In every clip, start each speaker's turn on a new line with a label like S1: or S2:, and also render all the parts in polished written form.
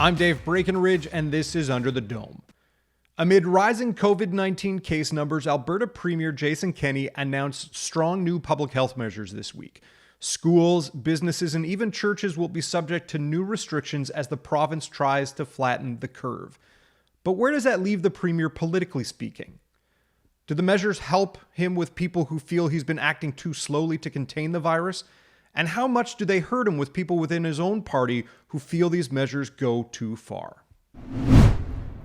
S1: I'm Dave Breakenridge, and this is Under the Dome. Amid rising COVID-19 case numbers, Alberta Premier Jason Kenney announced strong new public health measures this week. Schools, businesses, and even churches will be subject to new restrictions as the province tries to flatten the curve. But where does that leave the Premier politically speaking? Do the measures help him with people who feel he's been acting too slowly to contain the virus? And how much do they hurt him with people within his own party who feel these measures go too far?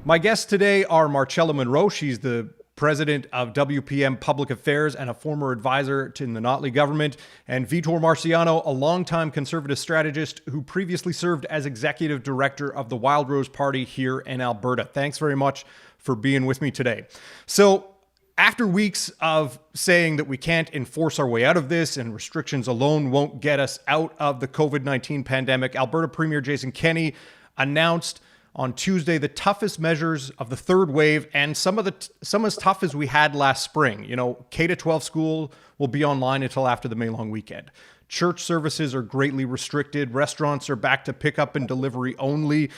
S1: My guests today are Marcella Munro. She's the president of WPM Public Affairs and a former advisor to the Notley government, and Vitor Marciano, a longtime conservative strategist who previously served as executive director of the Wildrose party here in Alberta. Thanks very much for being with me today. So, after weeks of saying that we can't enforce our way out of this and restrictions alone won't get us out of the COVID-19 pandemic, Alberta Premier Jason Kenney announced on Tuesday the toughest measures of the third wave, and some as tough as we had last spring. You know, K-12 school will be online until after the May long weekend. Church services are greatly restricted. Restaurants are back to pickup and delivery only.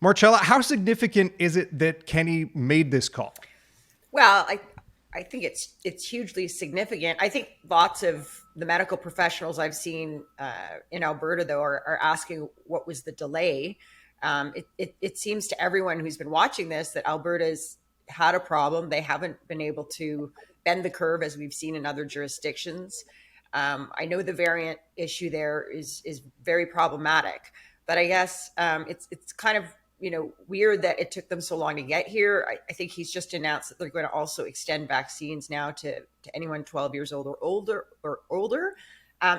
S1: Marcella, how significant is it that Kenney made this call?
S2: Well, I think it's hugely significant. I think lots of the medical professionals I've seen in Alberta, though, are asking what was the delay. It seems to everyone who's been watching this that Alberta's had a problem. They haven't been able to bend the curve as we've seen in other jurisdictions. I know the variant issue there is very problematic, but I guess it's kind of weird that it took them so long to get here. I think he's just announced that they're going to also extend vaccines now to anyone 12 years old or older.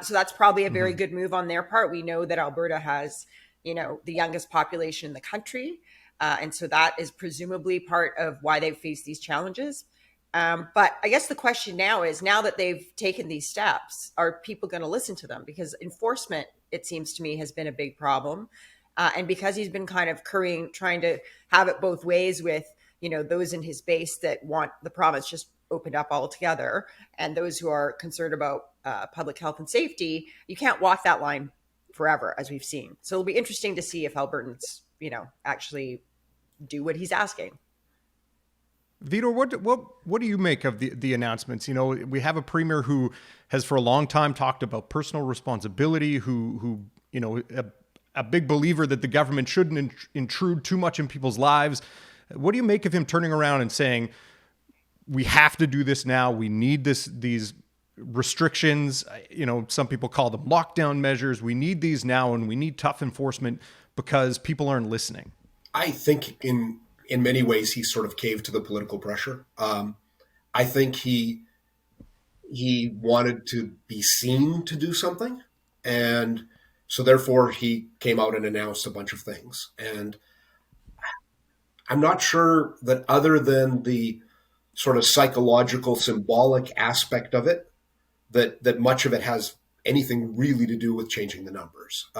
S2: So that's probably a very good move on their part. We know that Alberta has, the youngest population in the country. And so that is presumably part of why they've faced these challenges. But I guess the question now is, now that they've taken these steps, are people going to listen to them? Because enforcement, it seems to me, has been a big problem. And because he's been kind of trying to have it both ways with, those in his base that want the province just opened up altogether and those who are concerned about public health and safety, you can't walk that line forever, as we've seen. So it'll be interesting to see if Albertans, actually do what he's asking.
S1: Vitor, what do you make of the announcements? We have a premier who has for a long time talked about personal responsibility, who a big believer that the government shouldn't intrude too much in people's lives. What do you make of him turning around and saying, we have to do this now, we need these restrictions, some people call them lockdown measures, we need these now and we need tough enforcement because people aren't listening?
S3: I think in many ways he sort of caved to the political pressure. I think he wanted to be seen to do something, and so therefore he came out and announced a bunch of things. And I'm not sure that other than the sort of psychological, symbolic aspect of it, that much of it has anything really to do with changing the numbers.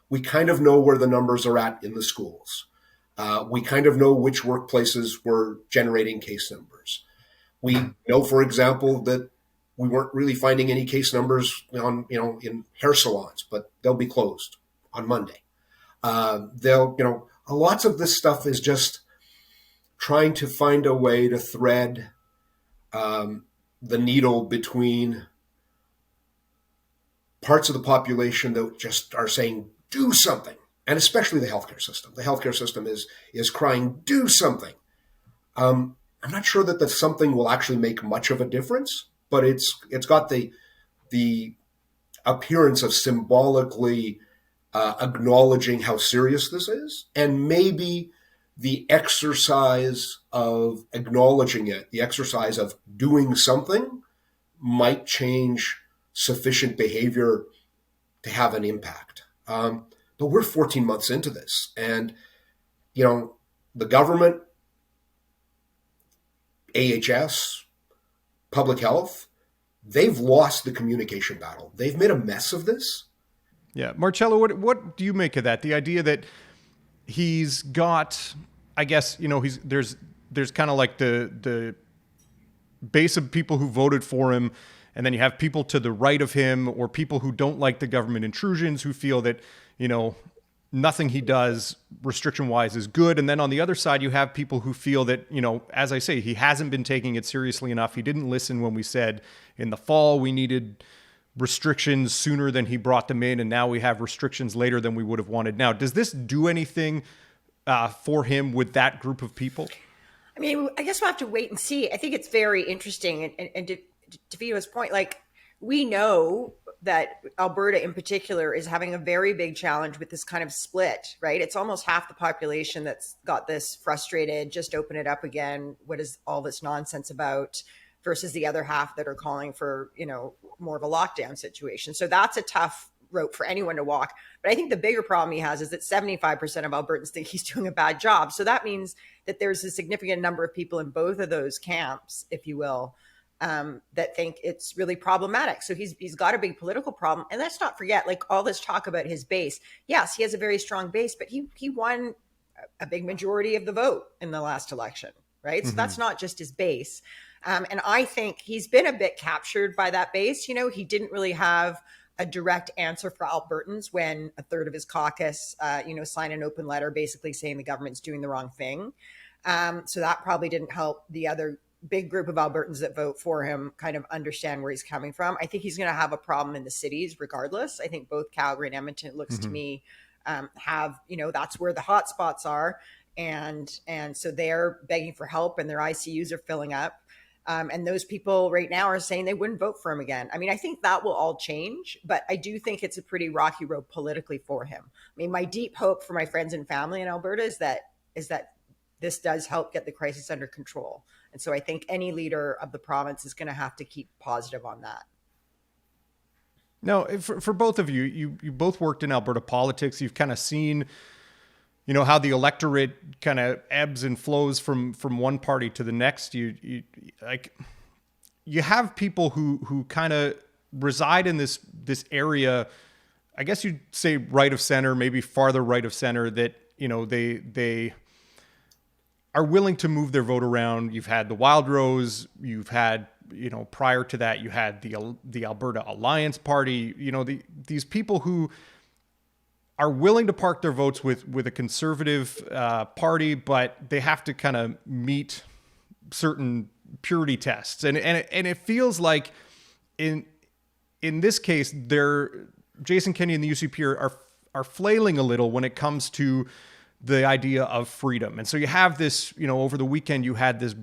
S3: We kind of know where the numbers are at in the schools. We kind of know which workplaces were generating case numbers. We know, for example, that we weren't really finding any case numbers in hair salons, but they'll be closed on Monday. Lots of this stuff is just trying to find a way to thread the needle between parts of the population that just are saying, do something. And especially the healthcare system. The healthcare system is crying, do something. I'm not sure that something will actually make much of a difference, but it's got the appearance of symbolically acknowledging how serious this is, and maybe the exercise of acknowledging it, the exercise of doing something, might change sufficient behavior to have an impact. But we're 14 months into this, and the government, AHS, public health, they've lost the communication battle. They've made a mess of this.
S1: Yeah. Marcella, what do you make of that? The idea that he's got, I guess, there's kind of like the base of people who voted for him, and then you have people to the right of him or people who don't like the government intrusions, who feel that, nothing he does restriction wise is good. And then on the other side, you have people who feel that, as I say, he hasn't been taking it seriously enough. He didn't listen when we said in the fall we needed restrictions sooner than he brought them in. And now we have restrictions later than we would have wanted. Now, does this do anything for him with that group of people?
S2: I mean, I guess we'll have to wait and see. I think it's very interesting. And to Vito's point, like, we know that Alberta in particular is having a very big challenge with this kind of split, right? It's almost half the population that's got this frustrated, just open it up again. What is all this nonsense about? Versus the other half that are calling for, more of a lockdown situation. So that's a tough rope for anyone to walk. But I think the bigger problem he has is that 75% of Albertans think he's doing a bad job. So that means that there's a significant number of people in both of those camps, if you will, that think it's really problematic. So he's got a big political problem. And let's not forget, like, all this talk about his base. Yes, he has a very strong base, but he won a big majority of the vote in the last election, right? So that's not just his base. And I think he's been a bit captured by that base. He didn't really have a direct answer for Albertans when a third of his caucus, signed an open letter basically saying the government's doing the wrong thing. So that probably didn't help the other big group of Albertans that vote for him kind of understand where he's coming from. I think he's going to have a problem in the cities regardless. I think both Calgary and Edmonton, it looks to me, have, that's where the hot spots are. And so they're begging for help and their ICUs are filling up. And those people right now are saying they wouldn't vote for him again. I mean, I think that will all change, but I do think it's a pretty rocky road politically for him. I mean, my deep hope for my friends and family in Alberta is that this does help get the crisis under control. And so I think any leader of the province is going to have to keep positive on that.
S1: Now, for both of you, you both worked in Alberta politics. You've kind of seen, how the electorate kind of ebbs and flows from one party to the next. You have people who kind of reside in this area, I guess you'd say right of center, maybe farther right of center, that, they are willing to move their vote around. You've had the Wildrose, you've had, prior to that, you had the Alberta Alliance Party, these people who are willing to park their votes with a conservative party, but they have to kind of meet certain purity tests. And it feels like in this case, Jason Kenney and the UCP are flailing a little when it comes to the idea of freedom. And so you have this, over the weekend, you had this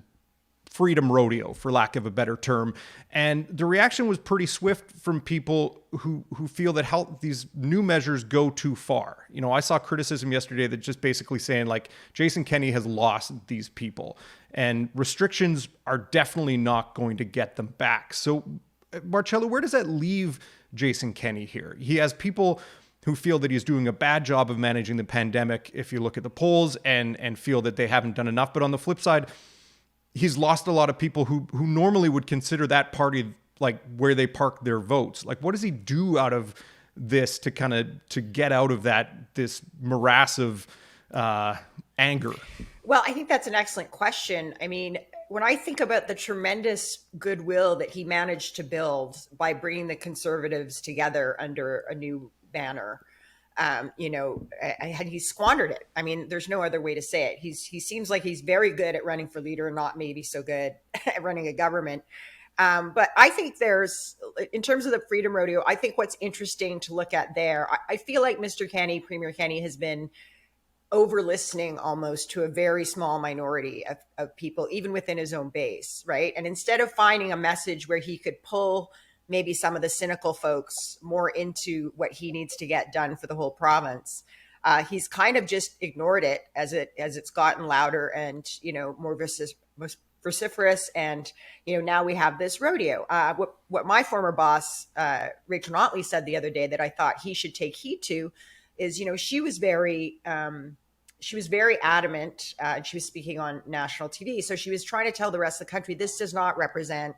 S1: freedom rodeo, for lack of a better term. And the reaction was pretty swift from people who feel that these new measures go too far. I saw criticism yesterday that just basically saying, like, Jason Kenney has lost these people and restrictions are definitely not going to get them back. So, Marcella, where does that leave Jason Kenney here? He has people who feel that he's doing a bad job of managing the pandemic, if you look at the polls, and feel that they haven't done enough. But on the flip side, he's lost a lot of people who normally would consider that party like where they park their votes. Like, what does he do out of this to get out of this morass of anger?
S2: Well, I think that's an excellent question. I mean, when I think about the tremendous goodwill that he managed to build by bringing the Conservatives together under a new banner, he squandered it. I mean, there's no other way to say it. He seems like he's very good at running for leader and not maybe so good at running a government. But I think in terms of the Freedom Rodeo, I think what's interesting to look at there, I feel like Mr. Kenney, Premier Kenney, has been over listening almost to a very small minority of people, even within his own base, right? And instead of finding a message where he could pull maybe some of the cynical folks more into what he needs to get done for the whole province, he's kind of just ignored it as it's gotten louder and more vociferous. And now we have this rodeo. What my former boss Rachel Notley said the other day that I thought he should take heed to is she was very adamant. She was speaking on national TV, so she was trying to tell the rest of the country this does not represent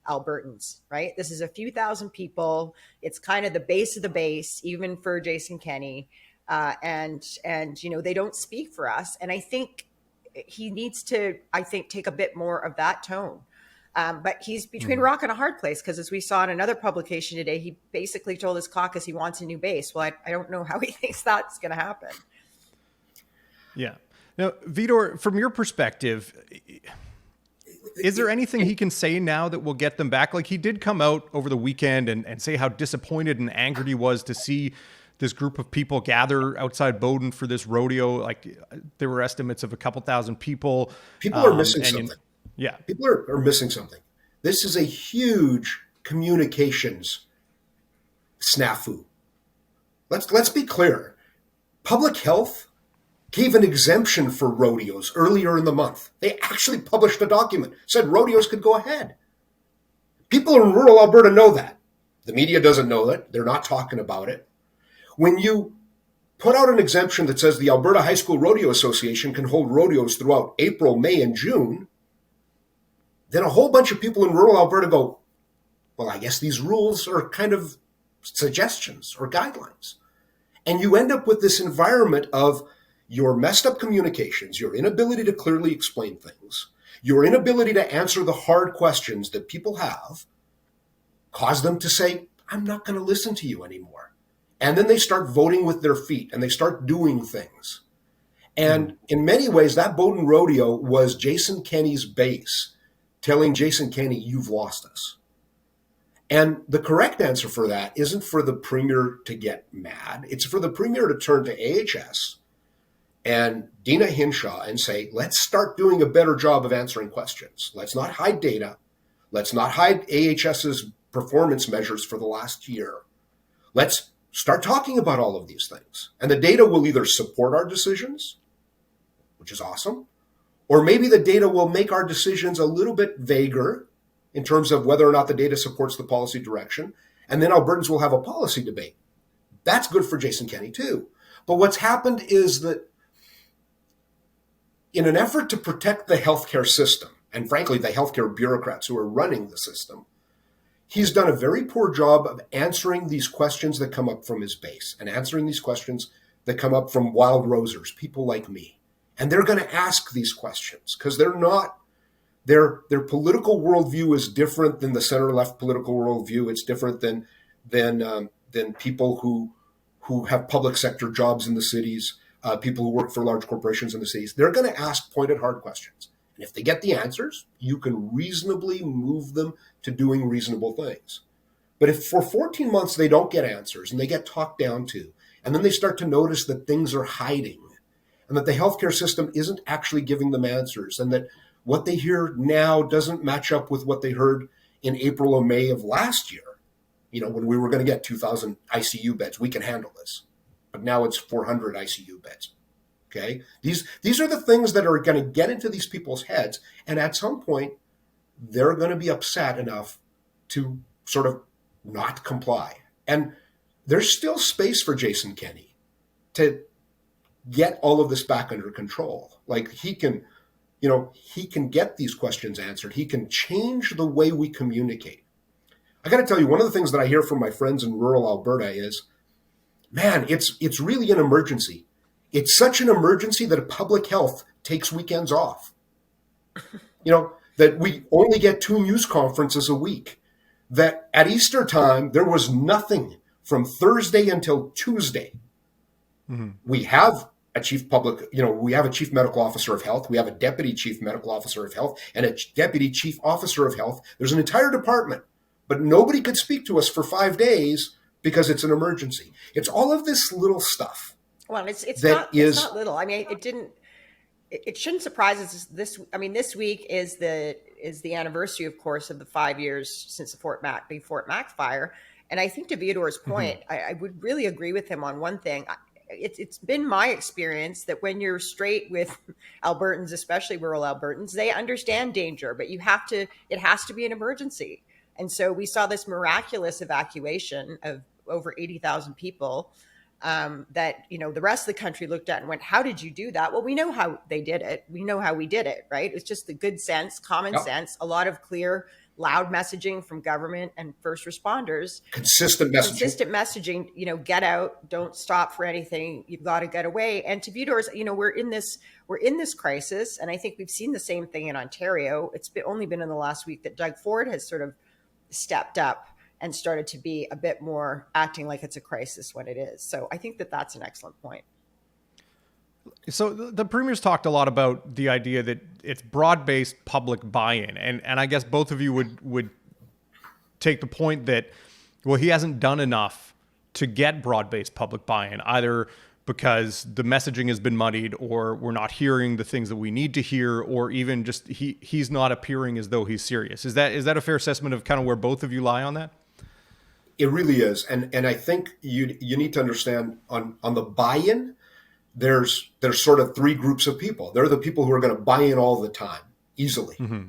S2: Albertans, right? This is a few thousand people. It's kind of the base of the base, even for Jason Kenney. And they don't speak for us. And I think he needs to, take a bit more of that tone. But he's between rock and a hard place because, as we saw in another publication today, he basically told his caucus he wants a new base. Well, I don't know how he thinks that's going to happen.
S1: Yeah. Now, Vitor, from your perspective, is there anything he can say now that will get them back? Like, he did come out over the weekend and say how disappointed and angered he was to see this group of people gather outside Bowden for this rodeo. Like, there were estimates of a couple thousand people.
S3: People are missing something.
S1: Yeah.
S3: People are missing something. This is a huge communications snafu. Let's be clear. Public health gave an exemption for rodeos earlier in the month. They actually published a document, said rodeos could go ahead. People in rural Alberta know that. The media doesn't know that. They're not talking about it. When you put out an exemption that says the Alberta High School Rodeo Association can hold rodeos throughout April, May, and June, then a whole bunch of people in rural Alberta go, well, I guess these rules are kind of suggestions or guidelines. And you end up with this environment of your messed up communications, your inability to clearly explain things, your inability to answer the hard questions that people have, cause them to say, I'm not going to listen to you anymore. And then they start voting with their feet and they start doing things. And in many ways, that Bowden Rodeo was Jason Kenney's base, telling Jason Kenney, you've lost us. And the correct answer for that isn't for the premier to get mad. It's for the premier to turn to AHS and Dina Hinshaw and say, let's start doing a better job of answering questions. Let's not hide data. Let's not hide AHS's performance measures for the last year. Let's start talking about all of these things. And the data will either support our decisions, which is awesome, or maybe the data will make our decisions a little bit vaguer in terms of whether or not the data supports the policy direction. And then Albertans will have a policy debate. That's good for Jason Kenney too. But what's happened is that in an effort to protect the healthcare system, and frankly, the healthcare bureaucrats who are running the system, he's done a very poor job of answering these questions that come up from his base and answering these questions that come up from Wildrosers, people like me. And they're going to ask these questions because they're not, their political worldview is different than the center-left political worldview. It's different than people who have public sector jobs in the cities, people who work for large corporations in the cities. They're going to ask pointed, hard questions. And if they get the answers, you can reasonably move them to doing reasonable things. But if for 14 months they don't get answers and they get talked down to, and then they start to notice that things are hiding and that the healthcare system isn't actually giving them answers and that what they hear now doesn't match up with what they heard in April or May of last year, when we were going to get 2,000 ICU beds, we can handle this. But now it's 400 ICU beds. Okay, these are the things that are going to get into these people's heads, and at some point, they're going to be upset enough to sort of not comply. And there's still space for Jason Kenney to get all of this back under control. Like he can get these questions answered. He can change the way we communicate. I got to tell you, one of the things that I hear from my friends in rural Alberta is, man, it's really an emergency. It's such an emergency that public health takes weekends off. That we only get 2 news conferences a week. That at Easter time, there was nothing from Thursday until Tuesday. Mm-hmm. We have a chief medical officer of health. We have a deputy chief medical officer of health and a deputy chief officer of health. There's an entire department, but nobody could speak to us for 5 days because it's an emergency. It's all of this little stuff.
S2: Well, it's not little. I mean, it shouldn't surprise us. This week is the anniversary, of course, of the 5 years since the Fort Mac fire. And I think to Vitor's point, I would really agree with him on one thing. It's been my experience that when you're straight with Albertans, especially rural Albertans, they understand danger, but it has to be an emergency. And so we saw this miraculous evacuation of over 80,000 people that, the rest of the country looked at and went, how did you do that? Well, we know how they did it. We know how we did it, right? It's just the good sense, common sense, a lot of clear loud messaging from government and first responders.
S3: Consistent
S2: messaging, get out, don't stop for anything. You've got to get away. And to Vitor's, we're in this crisis. And I think we've seen the same thing in Ontario. It's only been in the last week that Doug Ford has sort of stepped up and started to be a bit more acting like it's a crisis when it is. So I think that that's an excellent point.
S1: So the Premier's talked a lot about the idea that it's broad-based public buy-in. And I guess both of you would take the point that, well, he hasn't done enough to get broad-based public buy-in, either because the messaging has been muddied, or we're not hearing the things that we need to hear, or even just he's not appearing as though he's serious. Is that a fair assessment of kind of where both of you lie on that?
S3: It really is. And I think you need to understand on the buy-in, there's sort of three groups of people. There are the people who are going to buy in all the time, easily. Mm-hmm.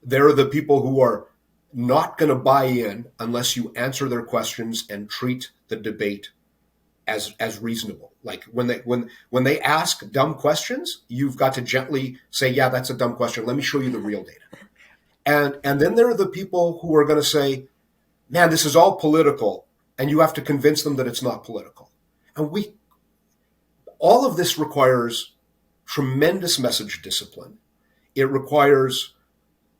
S3: There are the people who are not going to buy in unless you answer their questions and treat the debate as reasonable. Like when they ask dumb questions, you've got to gently say, yeah, that's a dumb question. Let me show you the real data. And then there are the people who are going to say, man, this is all political, and you have to convince them that it's not political. And all of this requires tremendous message discipline. It requires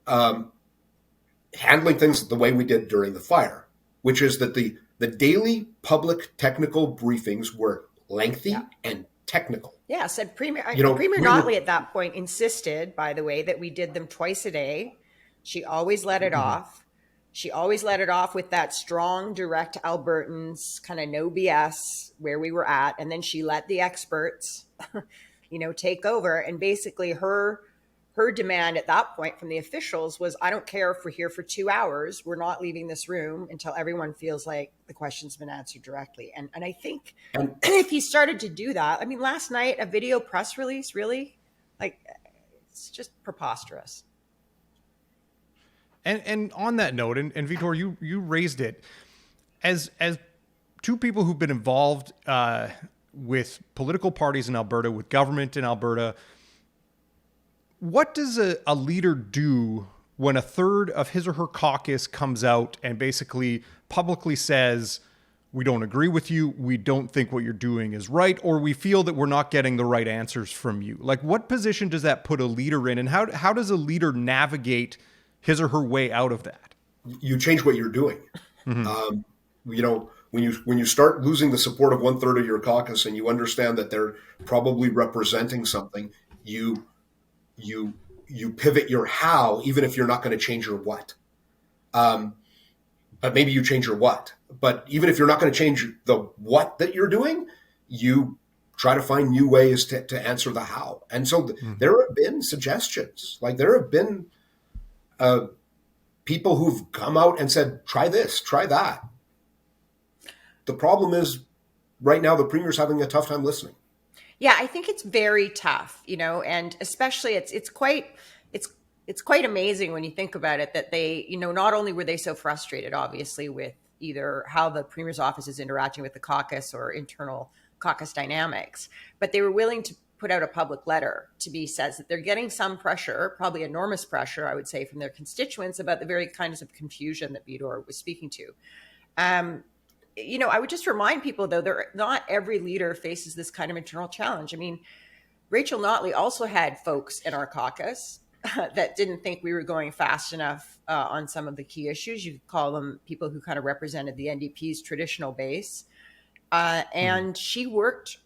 S3: handling things the way we did during the fire, which is that the daily public technical briefings were lengthy and technical.
S2: Yeah, said Premier Notley at that point insisted, by the way, that we did them twice a day. She always let it off. She always let it off with that strong, direct Albertans, kind of no BS where we were at. And then she let the experts, take over. And basically her demand at that point from the officials was, I don't care if we're here for 2 hours. We're not leaving this room until everyone feels like the question's been answered directly. And I think if he started to do that, I mean, last night, a video press release, really? Like, it's just preposterous.
S1: And on that note, and Vitor, you raised it, as two people who've been involved with political parties in Alberta, with government in Alberta, what does a leader do when a third of his or her caucus comes out and basically publicly says, we don't agree with you, we don't think what you're doing is right, or we feel that we're not getting the right answers from you? Like, what position does that put a leader in, and how does a leader navigate his or her way out of that?
S3: You change what you're doing. Mm-hmm. When you start losing the support of 1/3 of your caucus, and you understand that they're probably representing something, you pivot your how, even if you're not going to change your what. But maybe you change your what. But even if you're not going to change the what that you're doing, you try to find new ways to answer the how. And so there have been suggestions. Like, there have been people who've come out and said, try this, try that. The problem is, right now, the Premier's having a tough time listening.
S2: Yeah, I think it's very tough, and especially it's quite amazing when you think about it that they, not only were they so frustrated, obviously, with either how the Premier's office is interacting with the caucus or internal caucus dynamics, but they were willing to put out a public letter says that they're getting some pressure, probably enormous pressure, I would say, from their constituents about the very kinds of confusion that Vitor was speaking to. I would just remind people, though, not every leader faces this kind of internal challenge. I mean, Rachel Notley also had folks in our caucus that didn't think we were going fast enough on some of the key issues. You could call them people who kind of represented the NDP's traditional base. And she worked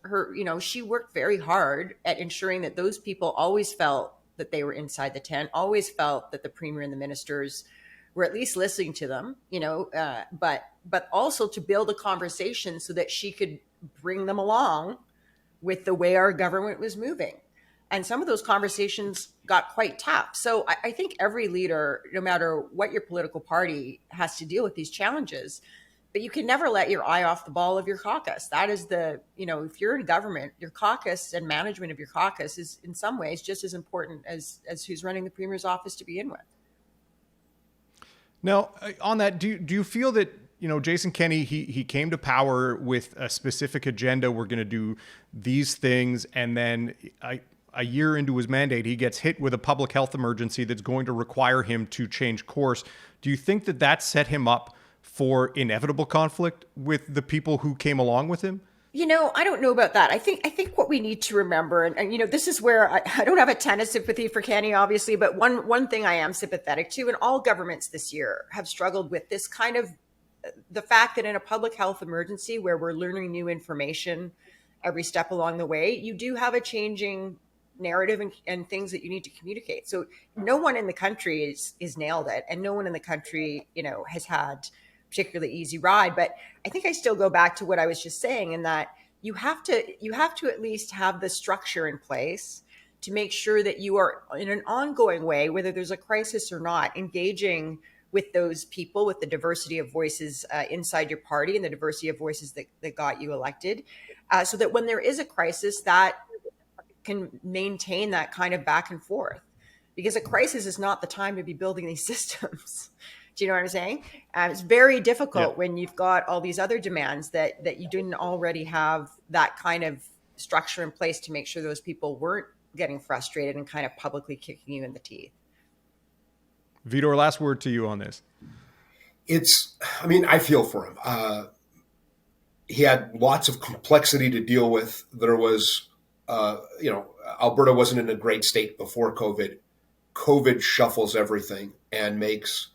S2: very hard at ensuring that those people always felt that they were inside the tent, always felt that the Premier and the ministers were at least listening to them, but also to build a conversation so that she could bring them along with the way our government was moving. And some of those conversations got quite tough. So I think every leader, no matter what your political party, has to deal with these challenges. But you can never let your eye off the ball of your caucus. That is if you're in government, your caucus and management of your caucus is in some ways just as important as who's running the Premier's office to begin with.
S1: Now, on that, do you feel that, Jason Kenney, he came to power with a specific agenda? We're going to do these things. And then I a year into his mandate, he gets hit with a public health emergency that's going to require him to change course. Do you think that that set him up for inevitable conflict with the people who came along with him?
S2: I don't know about that. I think what we need to remember, and this is where I don't have a ton of sympathy for Kenney, obviously, but one thing I am sympathetic to, and all governments this year have struggled with this kind of the fact that in a public health emergency where we're learning new information every step along the way, you do have a changing narrative and things that you need to communicate. So no one in the country is nailed it, and no one in the country, has had particularly easy ride. But I think I still go back to what I was just saying, in that you have to at least have the structure in place to make sure that you are in an ongoing way, whether there's a crisis or not, engaging with those people, with the diversity of voices inside your party and the diversity of voices that got you elected, so that when there is a crisis, that can maintain that kind of back and forth. Because a crisis is not the time to be building these systems. Do you know what I'm saying? It's very difficult when you've got all these other demands that you didn't already have that kind of structure in place to make sure those people weren't getting frustrated and kind of publicly kicking you in the teeth.
S1: Vitor, last word to you on this.
S3: I feel for him. He had lots of complexity to deal with. There was, Alberta wasn't in a great state before COVID. COVID shuffles everything and makes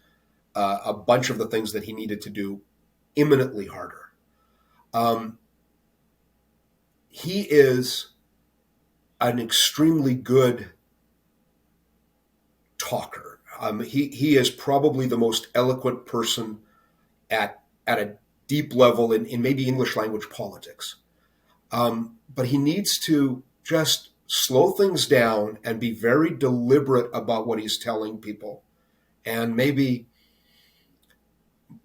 S3: a bunch of the things that he needed to do imminently harder. He is an extremely good talker. He is probably the most eloquent person at a deep level in maybe English language politics. But he needs to just slow things down and be very deliberate about what he's telling people, and maybe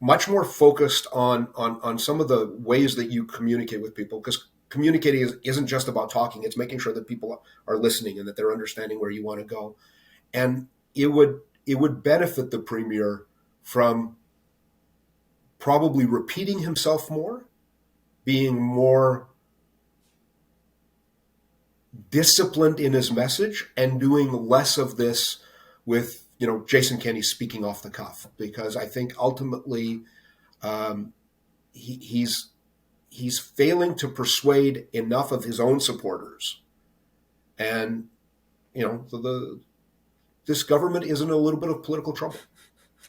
S3: much more focused on some of the ways that you communicate with people, because communicating isn't just about talking. It's making sure that people are listening and that they're understanding where you want to go. And it would benefit the premier from probably repeating himself more, being more disciplined in his message, and doing less of this with Jason Kenney speaking off the cuff, because I think ultimately he's failing to persuade enough of his own supporters, and this government is in a little bit of political trouble.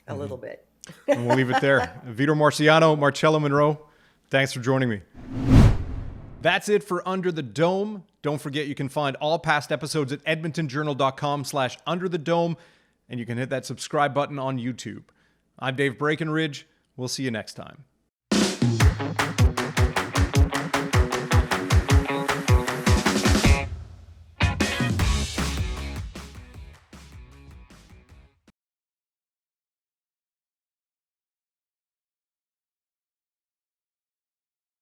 S2: A little bit.
S1: And we'll leave it there. Vitor Marciano, Marcella Munro, thanks for joining me. That's it for Under the Dome. Don't forget you can find all past episodes at edmontonjournal.com/underthedome. And you can hit that subscribe button on YouTube. I'm Dave Breakenridge. We'll see you next time.